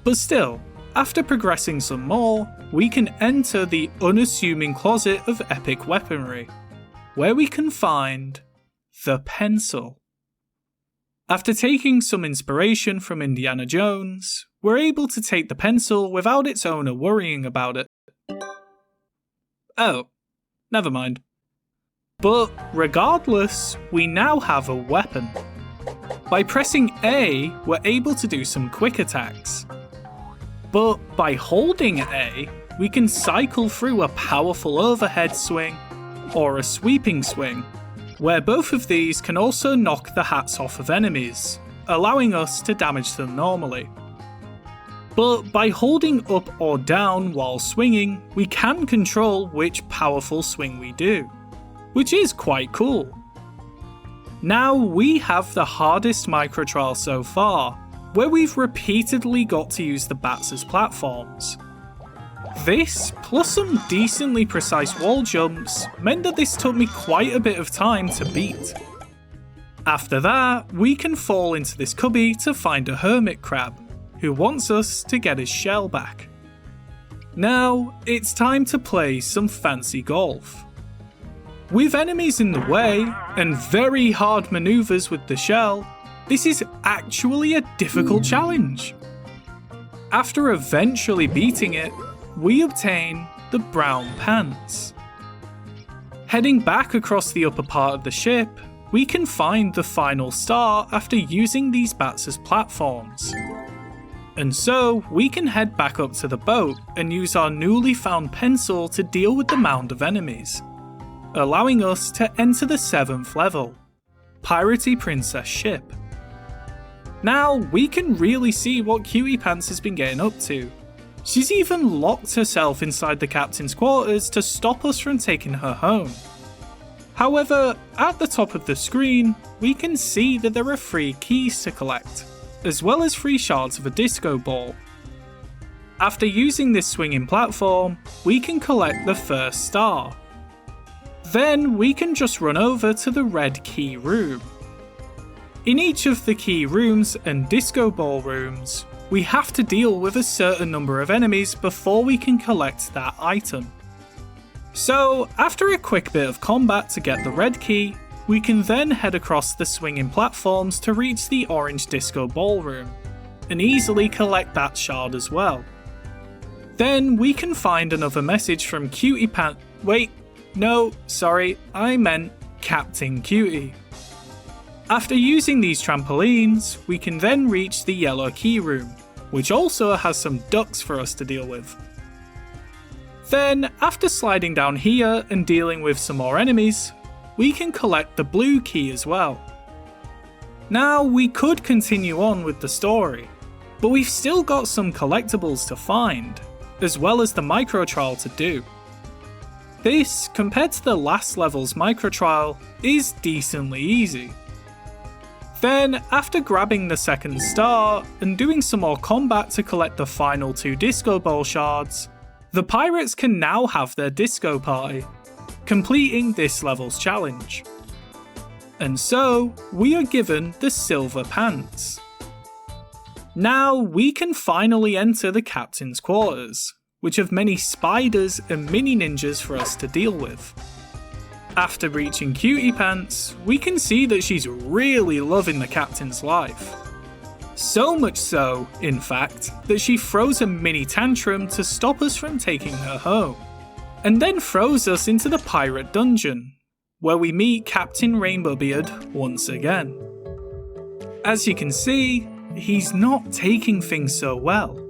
But still, after progressing some more, we can enter the unassuming closet of epic weaponry, where we can find the pencil. After taking some inspiration from Indiana Jones, we're able to take the pencil without its owner worrying about it. Oh, never mind. But regardless, we now have a weapon. By pressing A, we're able to do some quick attacks. But by holding A, we can cycle through a powerful overhead swing or a sweeping swing, where both of these can also knock the hats off of enemies, allowing us to damage them normally. But by holding up or down while swinging, we can control which powerful swing we do, which is quite cool. Now we have the hardest micro trial so far, where we've repeatedly got to use the bats as platforms. This, plus some decently precise wall jumps, meant that this took me quite a bit of time to beat. After that, we can fall into this cubby to find a hermit crab, who wants us to get his shell back. Now, it's time to play some fancy golf. With enemies in the way, and very hard maneuvers with the shell, this is actually a difficult challenge. After eventually beating it, we obtain the brown pants. Heading back across the upper part of the ship, we can find the final star after using these bats as platforms. And so, we can head back up to the boat and use our newly found pencil to deal with the mound of enemies, allowing us to enter the 7th level, Piratey Princess Ship. Now, we can really see what Cutie Pants has been getting up to. She's even locked herself inside the captain's quarters to stop us from taking her home. However, at the top of the screen, we can see that there are 3 keys to collect, as well as 3 shards of a disco ball. After using this swinging platform, we can collect the first star. Then we can just run over to the red key room. In each of the key rooms and disco ball rooms, we have to deal with a certain number of enemies before we can collect that item. So, after a quick bit of combat to get the red key, we can then head across the swinging platforms to reach the orange disco ballroom, and easily collect that shard as well. Then we can find another message from Cutie Wait, no, sorry, I meant Captain Cutie. After using these trampolines, we can then reach the yellow key room, which also has some ducks for us to deal with. Then, after sliding down here and dealing with some more enemies, we can collect the blue key as well. Now, we could continue on with the story, but we've still got some collectibles to find, as well as the micro trial to do. This, compared to the last level's micro trial, is decently easy. Then, after grabbing the second star and doing some more combat to collect the final 2 disco ball shards, the pirates can now have their disco party, completing this level's challenge. And so, we are given the silver pants. Now we can finally enter the captain's quarters, which have many spiders and mini ninjas for us to deal with. After reaching Cutie Pants, we can see that she's really loving the captain's life. So much so, in fact, that she throws a mini tantrum to stop us from taking her home, and then throws us into the pirate dungeon, where we meet Captain Rainbowbeard once again. As you can see, he's not taking things so well.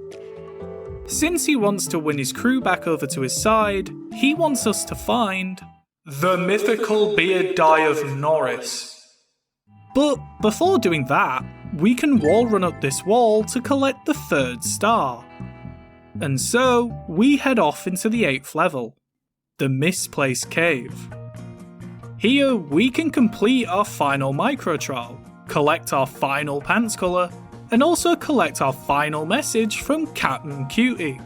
Since he wants to win his crew back over to his side, he wants us to find the mythical beard dye of Norris. But before doing that, we can wall run up this wall to collect the 3rd star. And so, we head off into the 8th level, the Misplaced Cave. Here, we can complete our final micro trial, collect our final pants colour, and also collect our final message from Captain Cutie.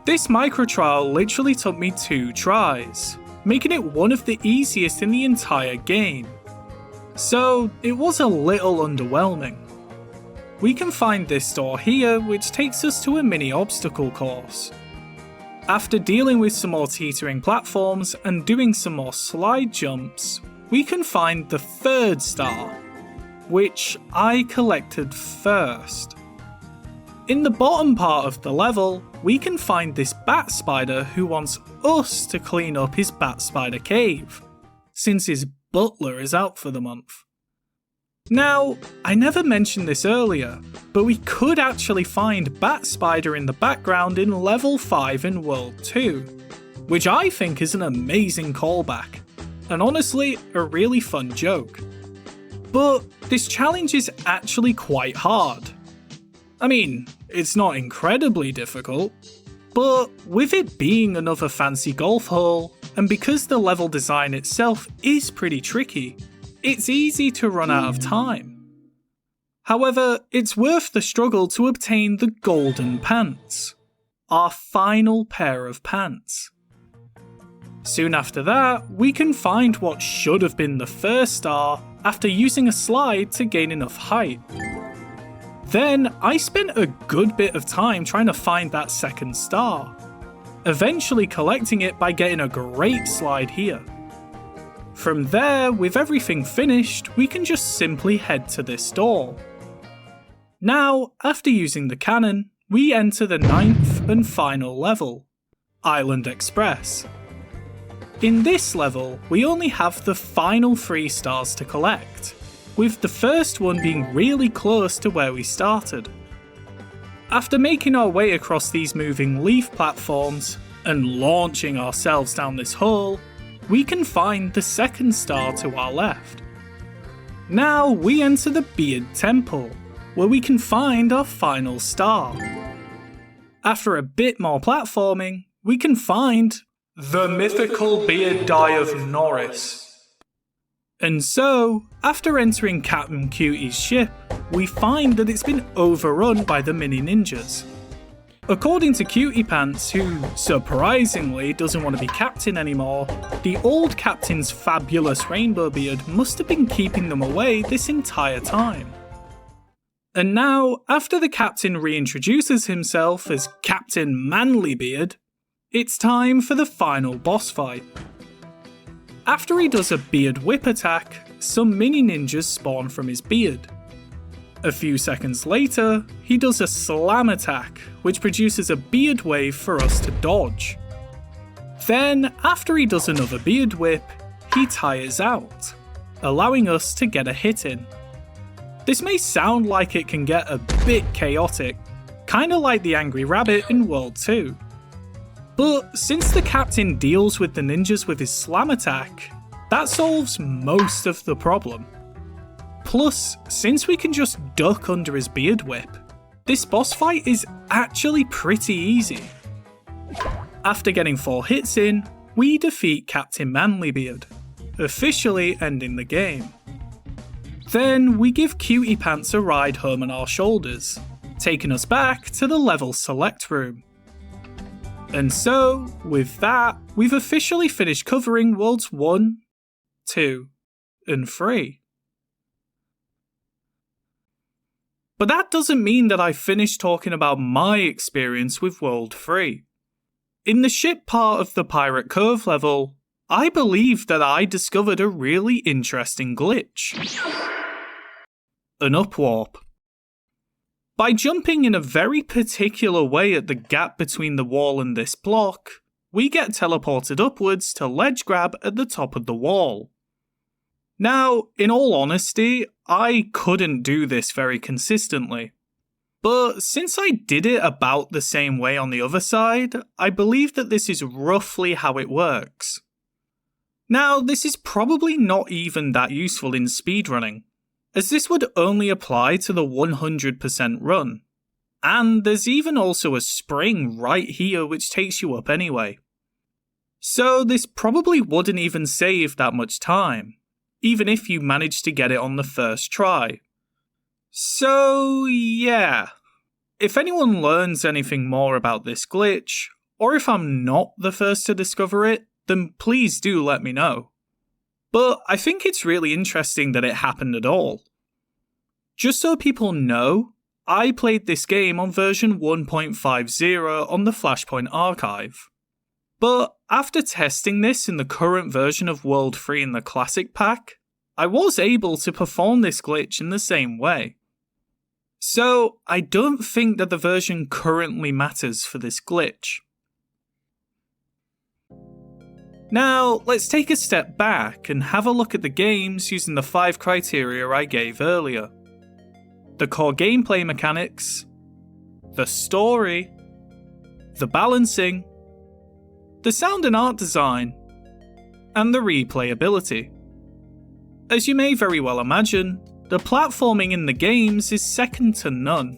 This micro trial literally took me 2 tries, making it one of the easiest in the entire game. So, it was a little underwhelming. We can find this door here, which takes us to a mini obstacle course. After dealing with some more teetering platforms and doing some more slide jumps, we can find the 3rd star, which I collected first. In the bottom part of the level, we can find this bat spider who wants us to clean up his bat spider cave, since his butler is out for the month. Now, I never mentioned this earlier, but we could actually find Bat Spider in the background in level 5 in World 2, which I think is an amazing callback, and honestly, a really fun joke. But this challenge is actually quite hard. I mean, it's not incredibly difficult, but with it being another fancy golf hole, and because the level design itself is pretty tricky, it's easy to run out of time. However, it's worth the struggle to obtain the golden pants, our final pair of pants. Soon after that, we can find what should have been the 1st star after using a slide to gain enough height. Then, I spent a good bit of time trying to find that 2nd star, eventually collecting it by getting a great slide here. From there, with everything finished, we can just simply head to this door. Now, after using the cannon, we enter the 9th and final level, Island Express. In this level, we only have the final 3 stars to collect, with the first one being really close to where we started. After making our way across these moving leaf platforms, and launching ourselves down this hole, we can find the 2nd star to our left. Now we enter the Beard Temple, where we can find our final star. After a bit more platforming, we can find the mythical beard dye of Norris. And so, after entering Captain Cutie's ship, we find that it's been overrun by the mini ninjas. According to Cutie Pants, who surprisingly doesn't want to be captain anymore, the old captain's fabulous rainbow beard must have been keeping them away this entire time. And now, after the captain reintroduces himself as Captain Manlybeard, it's time for the final boss fight. After he does a beard whip attack, some mini ninjas spawn from his beard. A few seconds later, he does a slam attack, which produces a beard wave for us to dodge. Then, after he does another beard whip, he tires out, allowing us to get a hit in. This may sound like it can get a bit chaotic, kinda like the Angry Rabbit in World 2. But since the captain deals with the ninjas with his slam attack, that solves most of the problem. Plus, since we can just duck under his beard whip, this boss fight is actually pretty easy. After getting 4 hits in, we defeat Captain Manlybeard, officially ending the game. Then we give Cutie Pants a ride home on our shoulders, taking us back to the level select room. And so, with that, we've officially finished covering Worlds 1, 2, and 3. But that doesn't mean that I finished talking about my experience with World 3. In the ship part of the Pirate Cove level, I believe that I discovered a really interesting glitch. An upwarp. By jumping in a very particular way at the gap between the wall and this block, we get teleported upwards to ledge grab at the top of the wall. Now, in all honesty, I couldn't do this very consistently. But since I did it about the same way on the other side, I believe that this is roughly how it works. Now, this is probably not even that useful in speedrunning, as this would only apply to the 100% run. And there's even also a spring right here which takes you up anyway. So this probably wouldn't even save that much time, even if you managed to get it on the first try. So yeah, if anyone learns anything more about this glitch, or if I'm not the first to discover it, then please do let me know. But I think it's really interesting that it happened at all. Just so people know, I played this game on version 1.50 on the Flashpoint Archive. But after testing this in the current version of World 3 in the Classic Pack, I was able to perform this glitch in the same way. So I don't think that the version currently matters for this glitch. Now, let's take a step back and have a look at the games using the 5 criteria I gave earlier. The core gameplay mechanics, the story, the balancing, the sound and art design, and the replayability. As you may very well imagine, the platforming in the games is second to none.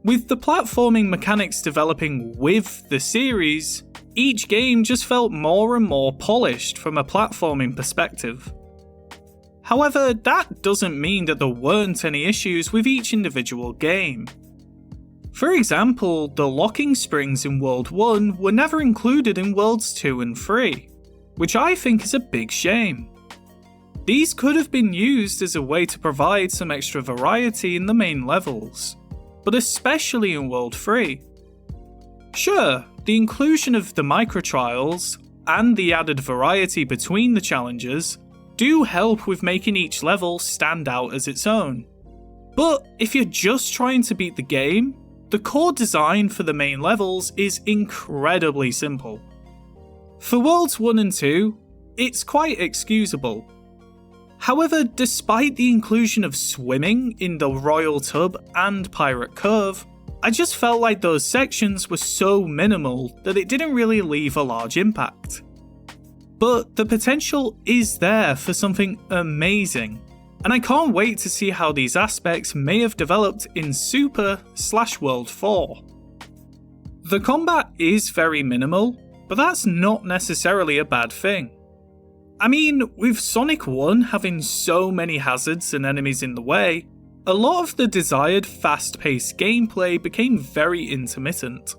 With the platforming mechanics developing with the series, each game just felt more and more polished from a platforming perspective. However, that doesn't mean that there weren't any issues with each individual game. For example, the locking springs in World 1 were never included in Worlds 2 and 3, which I think is a big shame. These could have been used as a way to provide some extra variety in the main levels, but especially in World 3. Sure, the inclusion of the micro-trials and the added variety between the challenges do help with making each level stand out as its own. But if you're just trying to beat the game, the core design for the main levels is incredibly simple. For Worlds 1 and 2, it's quite excusable. However, despite the inclusion of swimming in the Royal Tub and Pirate Cove, I just felt like those sections were so minimal that it didn't really leave a large impact. But the potential is there for something amazing, and I can't wait to see how these aspects may have developed in Super/World 4. The combat is very minimal, but that's not necessarily a bad thing. I mean, with Sonic 1 having so many hazards and enemies in the way, a lot of the desired fast-paced gameplay became very intermittent.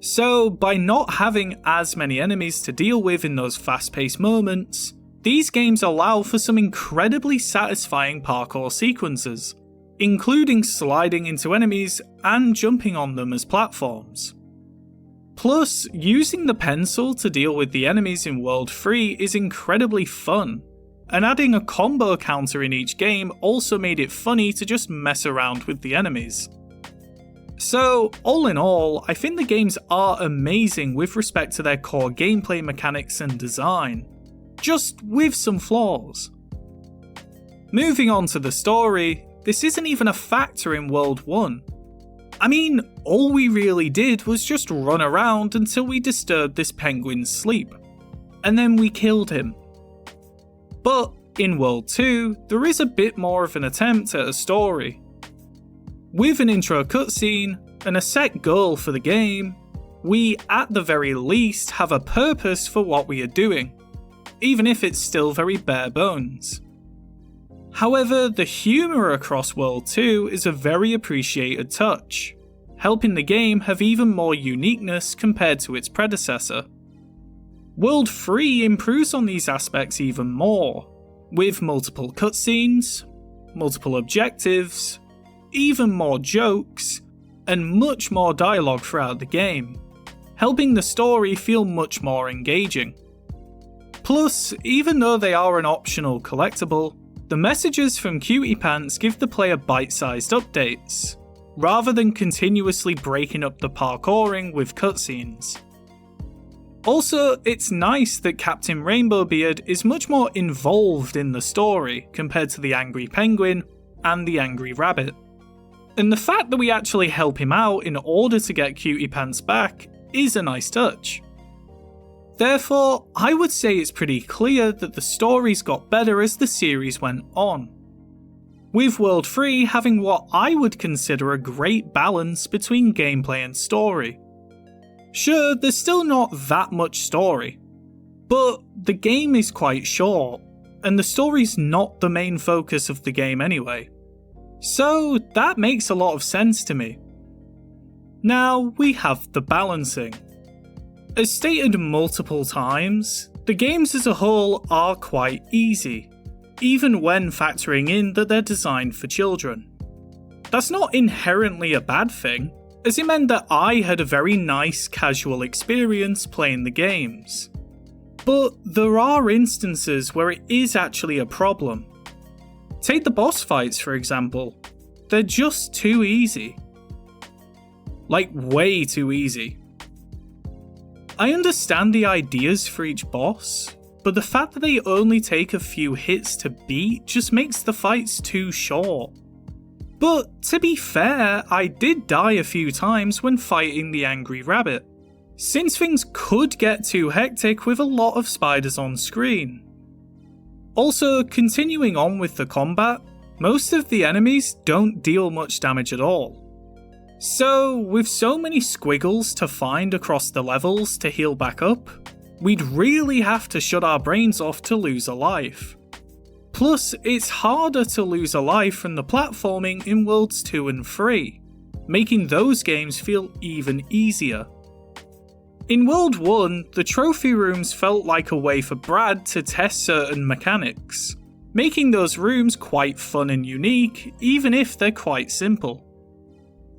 So, by not having as many enemies to deal with in those fast-paced moments, these games allow for some incredibly satisfying parkour sequences, including sliding into enemies and jumping on them as platforms. Plus, using the pencil to deal with the enemies in World 3 is incredibly fun, and adding a combo counter in each game also made it funny to just mess around with the enemies. So, all in all, I think the games are amazing with respect to their core gameplay mechanics and design, just with some flaws. Moving on to the story, this isn't even a factor in World 1. I mean, all we really did was just run around until we disturbed this penguin's sleep, and then we killed him. But in World 2, there is a bit more of an attempt at a story. With an intro cutscene and a set goal for the game, we at the very least have a purpose for what we are doing, even if it's still very bare bones. However, the humour across World 2 is a very appreciated touch, helping the game have even more uniqueness compared to its predecessor. World 3 improves on these aspects even more, with multiple cutscenes, multiple objectives, even more jokes, and much more dialogue throughout the game, helping the story feel much more engaging. Plus, even though they are an optional collectible, the messages from Cutie Pants give the player bite-sized updates, rather than continuously breaking up the parkouring with cutscenes. Also, it's nice that Captain Rainbowbeard is much more involved in the story compared to the Angry Penguin and the Angry Rabbit. And the fact that we actually help him out in order to get Cutie Pants back is a nice touch. Therefore, I would say it's pretty clear that the stories got better as the series went on, with World 3 having what I would consider a great balance between gameplay and story. Sure, there's still not that much story, but the game is quite short, and the story's not the main focus of the game anyway. So that makes a lot of sense to me. Now we have the balancing. As stated multiple times, the games as a whole are quite easy, even when factoring in that they're designed for children. That's not inherently a bad thing, as it meant that I had a very nice casual experience playing the games. But there are instances where it is actually a problem. Take the boss fights for example, they're just too easy. Like way too easy. I understand the ideas for each boss, but the fact that they only take a few hits to beat just makes the fights too short. But to be fair, I did die a few times when fighting the Angry Rabbit, since things could get too hectic with a lot of spiders on screen. Also, continuing on with the combat, most of the enemies don't deal much damage at all. So, with so many squiggles to find across the levels to heal back up, we'd really have to shut our brains off to lose a life. Plus, it's harder to lose a life from the platforming in Worlds 2 and 3, making those games feel even easier. In World 1, the trophy rooms felt like a way for Brad to test certain mechanics, making those rooms quite fun and unique, even if they're quite simple.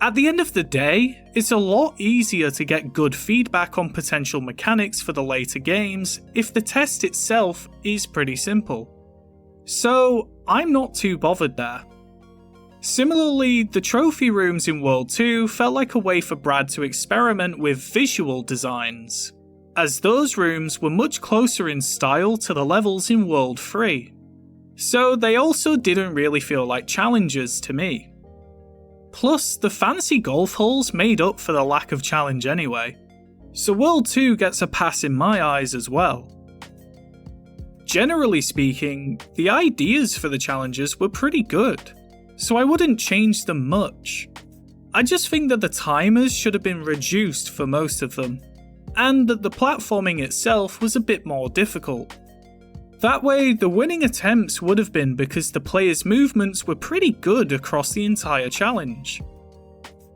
At the end of the day, it's a lot easier to get good feedback on potential mechanics for the later games if the test itself is pretty simple. So, I'm not too bothered there. Similarly, the trophy rooms in World 2 felt like a way for Brad to experiment with visual designs, as those rooms were much closer in style to the levels in World 3. So they also didn't really feel like challenges to me. Plus, the fancy golf holes made up for the lack of challenge anyway, so World 2 gets a pass in my eyes as well. Generally speaking, the ideas for the challenges were pretty good, so I wouldn't change them much. I just think that the timers should have been reduced for most of them, and that the platforming itself was a bit more difficult. That way, the winning attempts would have been because the players' movements were pretty good across the entire challenge.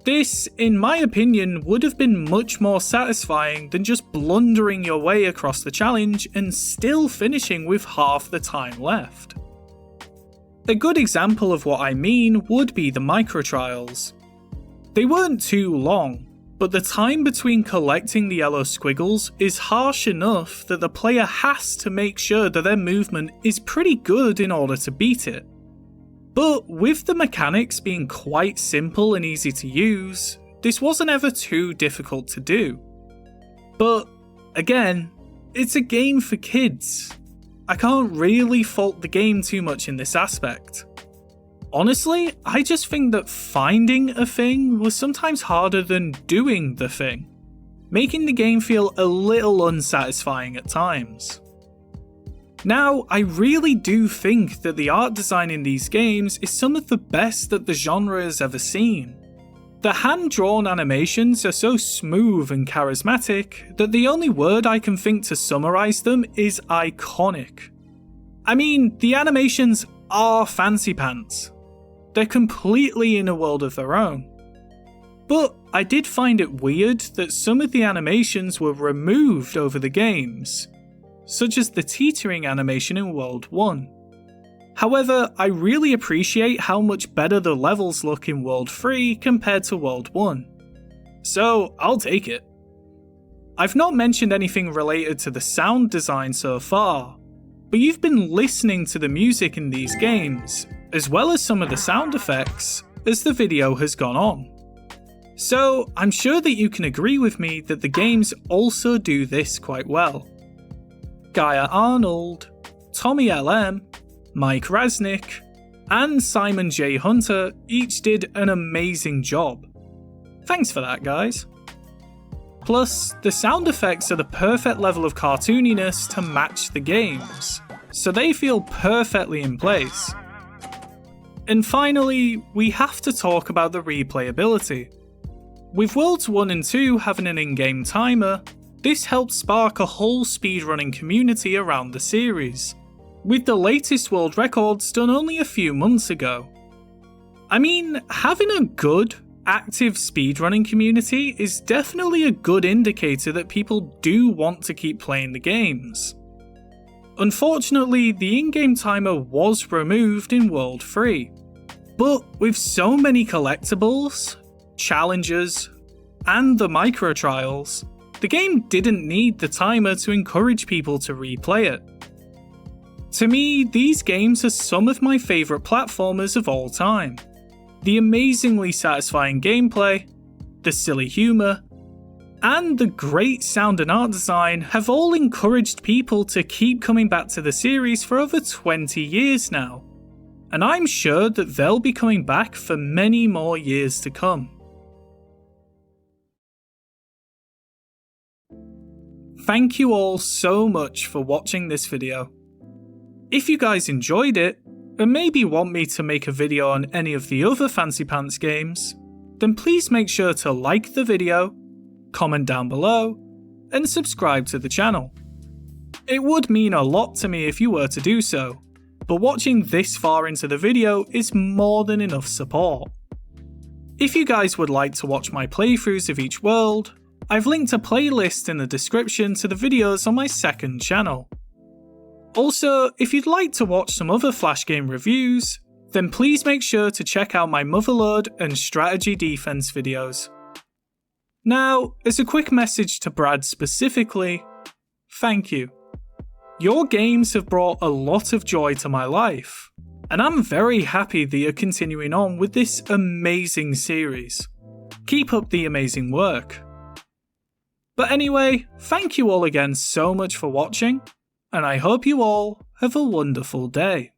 This, in my opinion, would have been much more satisfying than just blundering your way across the challenge and still finishing with half the time left. A good example of what I mean would be the micro trials. They weren't too long, but the time between collecting the yellow squiggles is harsh enough that the player has to make sure that their movement is pretty good in order to beat it. But with the mechanics being quite simple and easy to use, this wasn't ever too difficult to do. But again, it's a game for kids. I can't really fault the game too much in this aspect. Honestly, I just think that finding a thing was sometimes harder than doing the thing, making the game feel a little unsatisfying at times. Now, I really do think that the art design in these games is some of the best that the genre has ever seen. The hand-drawn animations are so smooth and charismatic that the only word I can think to summarize them is iconic. I mean, the animations are fancy pants. They're completely in a world of their own. But I did find it weird that some of the animations were removed over the games, such as the teetering animation in World 1. However, I really appreciate how much better the levels look in World 3 compared to World 1. So, I'll take it. I've not mentioned anything related to the sound design so far, but you've been listening to the music in these games, as well as some of the sound effects, as the video has gone on. So, I'm sure that you can agree with me that the games also do this quite well. Gaia Arnold, Tommy LM, Mike Rasnick, and Simon J. Hunter each did an amazing job. Thanks for that, guys. Plus, the sound effects are the perfect level of cartooniness to match the games, so they feel perfectly in place. And finally, we have to talk about the replayability. With Worlds 1 and 2 having an in-game timer, this helped spark a whole speedrunning community around the series, with the latest world records done only a few months ago. I mean, having a good, active speedrunning community is definitely a good indicator that people do want to keep playing the games. Unfortunately, the in-game timer was removed in World 3, but with so many collectibles, challenges, and the micro trials, the game didn't need the timer to encourage people to replay it. To me, these games are some of my favourite platformers of all time. The amazingly satisfying gameplay, the silly humour, and the great sound and art design have all encouraged people to keep coming back to the series for over 20 years now, and I'm sure that they'll be coming back for many more years to come. Thank you all so much for watching this video. If you guys enjoyed it, and maybe want me to make a video on any of the other Fancy Pants games, then please make sure to like the video, comment down below, and subscribe to the channel. It would mean a lot to me if you were to do so, but watching this far into the video is more than enough support. If you guys would like to watch my playthroughs of each world, I've linked a playlist in the description to the videos on my second channel. Also, if you'd like to watch some other Flash game reviews, then please make sure to check out my Motherlode and Strategy Defense videos. Now, as a quick message to Brad specifically, thank you. Your games have brought a lot of joy to my life, and I'm very happy that you're continuing on with this amazing series. Keep up the amazing work. But anyway, thank you all again so much for watching, and I hope you all have a wonderful day.